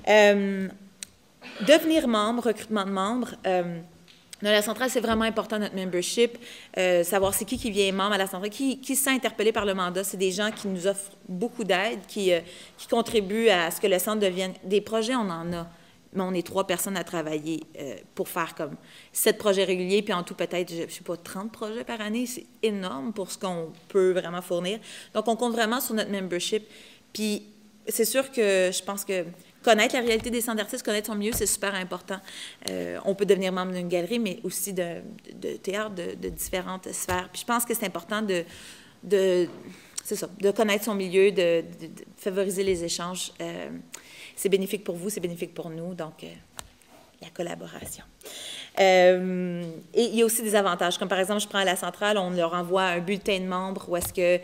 Devenir membre, recrutement de membres. Dans la centrale, c'est vraiment important, notre membership, savoir c'est qui vient membre à la centrale, qui se sent interpellé par le mandat. C'est des gens qui nous offrent beaucoup d'aide, qui contribuent à ce que le centre devienne... Des projets, on en a, mais on est 3 personnes à travailler pour faire comme 7 projets réguliers, puis en tout peut-être, je ne sais pas, 30 projets par année. C'est énorme pour ce qu'on peut vraiment fournir. Donc, on compte vraiment sur notre membership. Puis, c'est sûr que je pense que connaître la réalité des centres d'artistes, connaître son milieu, c'est super important. On peut devenir membre d'une galerie, mais aussi de théâtre, de différentes sphères. Puis je pense que c'est important de connaître son milieu, de favoriser les échanges. C'est bénéfique pour vous, c'est bénéfique pour nous, donc la collaboration. Et il y a aussi des avantages, comme par exemple, je prends à la centrale, on leur envoie un bulletin de membres où est-ce que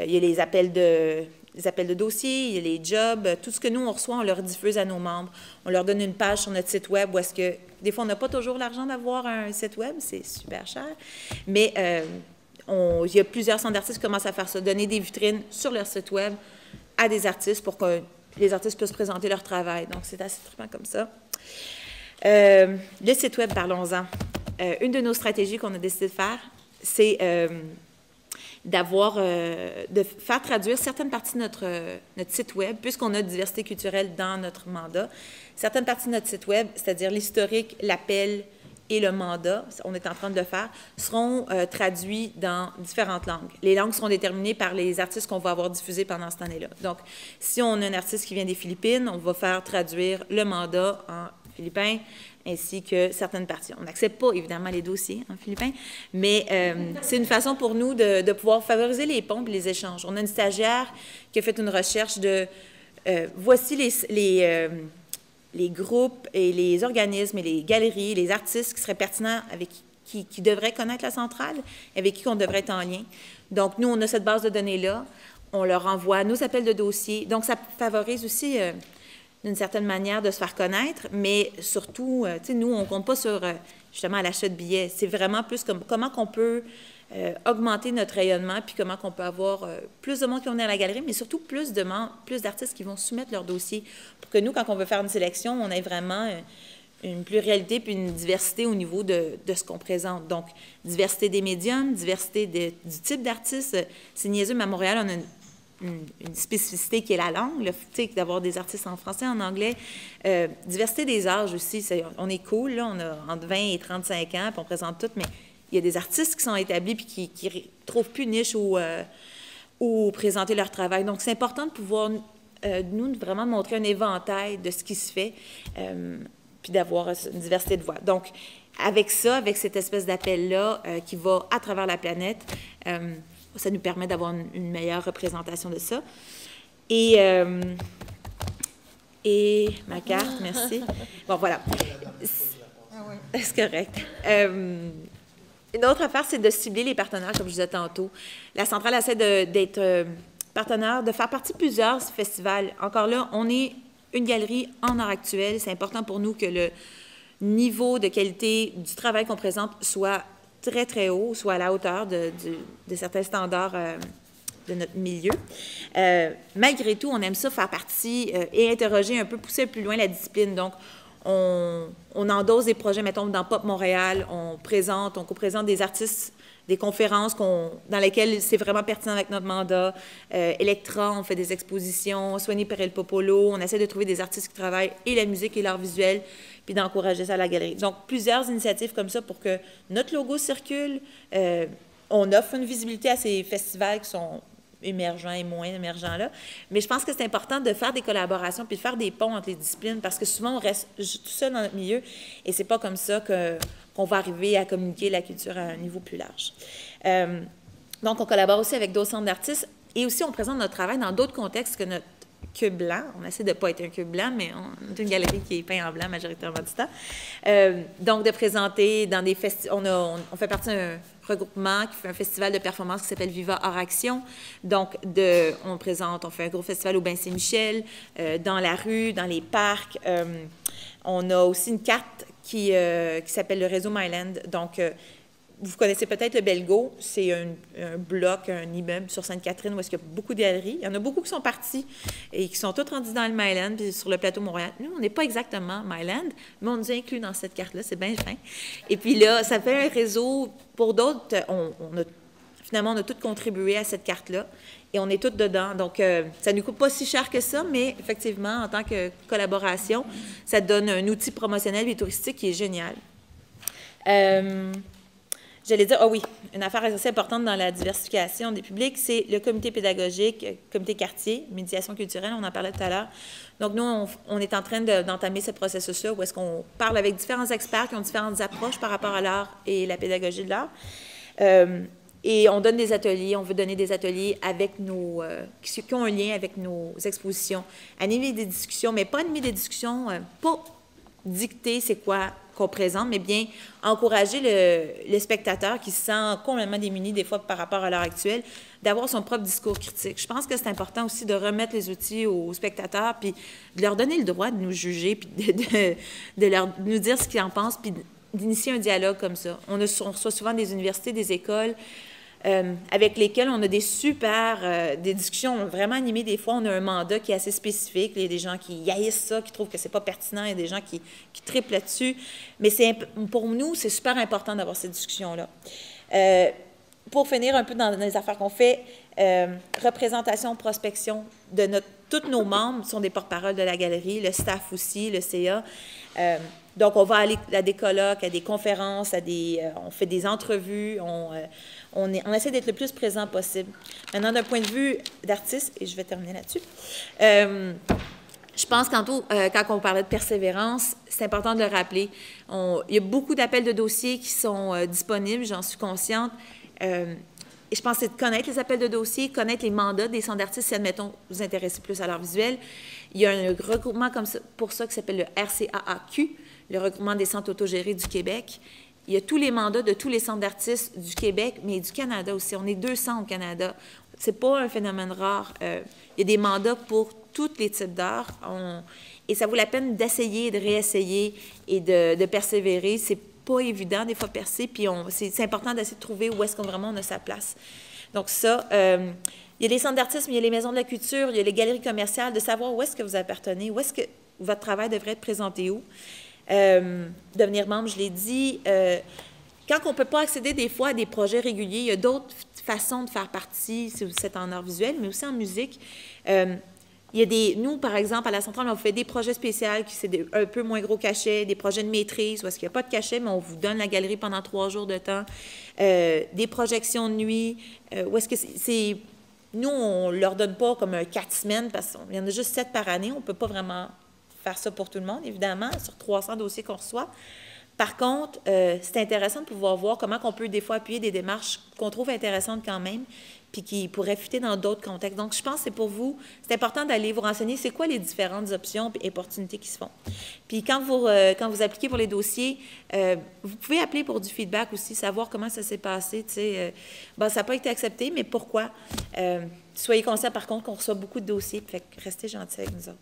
il y a les appels de dossiers, il y a les jobs, tout ce que nous, on reçoit, on leur diffuse à nos membres. On leur donne une page sur notre site web où est-ce que, des fois, on n'a pas toujours l'argent d'avoir un site web, c'est super cher, mais il y a plusieurs centres d'artistes qui commencent à faire ça, donner des vitrines sur leur site web à des artistes pour que les artistes puissent présenter leur travail. Donc, c'est assez trippant comme ça. Le site web, parlons-en. Une de nos stratégies qu'on a décidé de faire, c'est de faire traduire certaines parties de notre site web, puisqu'on a diversité culturelle dans notre mandat. Certaines parties de notre site web, c'est-à-dire l'historique, l'appel et le mandat, on est en train de le faire, seront traduits dans différentes langues. Les langues seront déterminées par les artistes qu'on va avoir diffusés pendant cette année-là. Donc, si on a un artiste qui vient des Philippines, on va faire traduire le mandat en philippin, ainsi que certaines parties. On n'accepte pas, évidemment, les dossiers en philippin, mais c'est une façon pour nous de pouvoir favoriser les ponts et les échanges. On a une stagiaire qui a fait une recherche de voici les groupes et les organismes et les galeries, les artistes qui seraient pertinents, avec qui devraient connaître la centrale, avec qui on devrait être en lien. Donc, nous, on a cette base de données-là. On leur envoie nos appels de dossiers. Donc, ça favorise aussi... d'une certaine manière de se faire connaître, mais surtout, tu sais, nous, on ne compte pas sur, justement, l'achat de billets. C'est vraiment plus comme comment qu'on peut augmenter notre rayonnement, puis comment qu'on peut avoir plus de monde qui vont venir à la galerie, mais surtout plus d'artistes qui vont soumettre leur dossier pour que nous, quand on veut faire une sélection, on ait vraiment une pluralité puis une diversité au niveau de ce qu'on présente. Donc, diversité des médiums, diversité du type d'artiste. C'est niaiseux, mais à Montréal, on a une spécificité qui est la langue, d'avoir des artistes en français, en anglais. Diversité des âges aussi, on est cool, là, on a entre 20 et 35 ans, puis on présente tout, mais il y a des artistes qui sont établis puis qui ne trouvent plus niche où présenter leur travail. Donc, c'est important de pouvoir, nous, vraiment montrer un éventail de ce qui se fait, puis d'avoir une diversité de voix. Donc, avec ça, avec cette espèce d'appel-là qui va à travers la planète, ça nous permet d'avoir une meilleure représentation de ça. Et ma carte, merci. Bon, voilà. C'est correct. Une autre affaire, c'est de cibler les partenaires, comme je disais tantôt. La centrale essaie d'être partenaire, de faire partie de plusieurs festivals. Encore là, on est une galerie en art actuel. C'est important pour nous que le niveau de qualité du travail qu'on présente soit très, très haut, soit à la hauteur de certains standards de notre milieu. Malgré tout, on aime ça faire partie et interroger un peu, pousser plus loin la discipline. Donc, on endosse des projets, mettons, dans Pop Montréal, on co-présente des artistes, des conférences dans lesquelles c'est vraiment pertinent avec notre mandat. Electra, on fait des expositions, Soigné Perel Popolo, on essaie de trouver des artistes qui travaillent et la musique et l'art visuel, puis d'encourager ça à la galerie. Donc, plusieurs initiatives comme ça pour que notre logo circule. On offre une visibilité à ces festivals qui sont émergents et moins émergents là. Mais je pense que c'est important de faire des collaborations puis de faire des ponts entre les disciplines parce que souvent, on reste tout seul dans notre milieu et c'est pas comme ça qu'on va arriver à communiquer la culture à un niveau plus large. Donc, on collabore aussi avec d'autres centres d'artistes et aussi, on présente notre travail dans d'autres contextes que notre cube blanc. On essaie de ne pas être un cube blanc, mais on est une galerie qui est peinte en blanc majoritairement du temps. Donc, de présenter dans des festivals... On fait partie d'un regroupement qui fait un festival de performance qui s'appelle Viva Art Action. Donc, on fait un gros festival au Bain-Saint-Michel, dans la rue, dans les parcs. On a aussi une carte qui s'appelle le réseau Myland. Donc, vous connaissez peut-être le Belgo, c'est un bloc, un immeuble sur Sainte-Catherine où il y a beaucoup de galeries. Il y en a beaucoup qui sont partis et qui sont tous rendus dans le Myland puis sur le plateau Montréal. Nous, on n'est pas exactement Myland, mais on nous a inclus dans cette carte-là, c'est bien fin. Et puis là, ça fait un réseau. Pour d'autres, finalement, on a tous contribué à cette carte-là et on est tous dedans. Donc, ça ne nous coûte pas si cher que ça, mais effectivement, en tant que collaboration, ça donne un outil promotionnel et touristique qui est génial. J'allais dire, oui, une affaire assez importante dans la diversification des publics, c'est le comité pédagogique, comité quartier, médiation culturelle, on en parlait tout à l'heure. Donc, nous, on est en train d'entamer ce processus-là où est-ce qu'on parle avec différents experts qui ont différentes approches par rapport à l'art et la pédagogie de l'art. Et on donne des ateliers, on veut donner des ateliers avec qui ont un lien avec nos expositions. Animer des discussions, mais pas animer des discussions, pas dicter c'est quoi qu'on présente, mais bien encourager le spectateur qui se sent complètement démuni des fois par rapport à l'heure actuelle, d'avoir son propre discours critique. Je pense que c'est important aussi de remettre les outils aux spectateurs, puis de leur donner le droit de nous juger, puis de nous dire ce qu'ils en pensent, puis d'initier un dialogue comme ça. On reçoit souvent des universités, des écoles, avec lesquels on a des des discussions vraiment animées. Des fois, on a un mandat qui est assez spécifique. Il y a des gens qui haïssent ça, qui trouvent que c'est pas pertinent. Il y a des gens qui triplent là-dessus. Mais pour nous, c'est super important d'avoir ces discussions-là. Pour finir un peu dans les affaires qu'on fait, représentation, prospection de tous nos membres sont des porte-parole de la galerie, le staff aussi, le CA. Donc, on va aller à des colloques, à des conférences, on fait des entrevues, on essaie d'être le plus présent possible. Maintenant, d'un point de vue d'artiste, et je vais terminer là-dessus, je pense quand on parlait de persévérance, c'est important de le rappeler. Il y a beaucoup d'appels de dossiers qui sont disponibles, j'en suis consciente. Et je pense que c'est de connaître les appels de dossiers, connaître les mandats des centres d'artistes si, admettons, vous vous intéressez plus à l'art visuel. Il y a un regroupement pour ça qui s'appelle le RCAAQ, le regroupement des centres autogérés du Québec. Il y a tous les mandats de tous les centres d'artistes du Québec, mais du Canada aussi. On est 200 au Canada. C'est pas un phénomène rare. Il y a des mandats pour tous les types d'art. Et ça vaut la peine d'essayer, de réessayer et de persévérer. C'est pas évident, des fois, percer. Puis c'est important d'essayer de trouver où est-ce qu'on vraiment on a sa place. Donc ça, il y a les centres d'artistes, mais il y a les maisons de la culture, il y a les galeries commerciales, de savoir où est-ce que vous appartenez, où est-ce que votre travail devrait être présenté où. Devenir membre, je l'ai dit. Quand on ne peut pas accéder des fois à des projets réguliers, il y a d'autres façons de faire partie, si vous êtes en art visuel, mais aussi en musique. Il y a nous, par exemple, à la Centrale, on fait des projets spéciaux qui c'est un peu moins gros cachet, des projets de maîtrise où est-ce qu'il n'y a pas de cachet, mais on vous donne la galerie pendant 3 jours de temps. Des projections de nuit, où est-ce que c'est... Nous, on ne leur donne pas comme 4 semaines, parce qu'il y en a juste 7 par année. On ne peut pas vraiment faire ça pour tout le monde, évidemment, sur 300 dossiers qu'on reçoit. Par contre, c'est intéressant de pouvoir voir comment on peut des fois appuyer des démarches qu'on trouve intéressantes quand même, puis qui pourraient fuiter dans d'autres contextes. Donc, je pense que c'est pour vous, c'est important d'aller vous renseigner c'est quoi les différentes options et opportunités qui se font. Puis quand vous appliquez pour les dossiers, vous pouvez appeler pour du feedback aussi, savoir comment ça s'est passé. Ça n'a pas été accepté, mais pourquoi? Soyez conscients, par contre, qu'on reçoit beaucoup de dossiers, fait que restez gentils avec nous autres.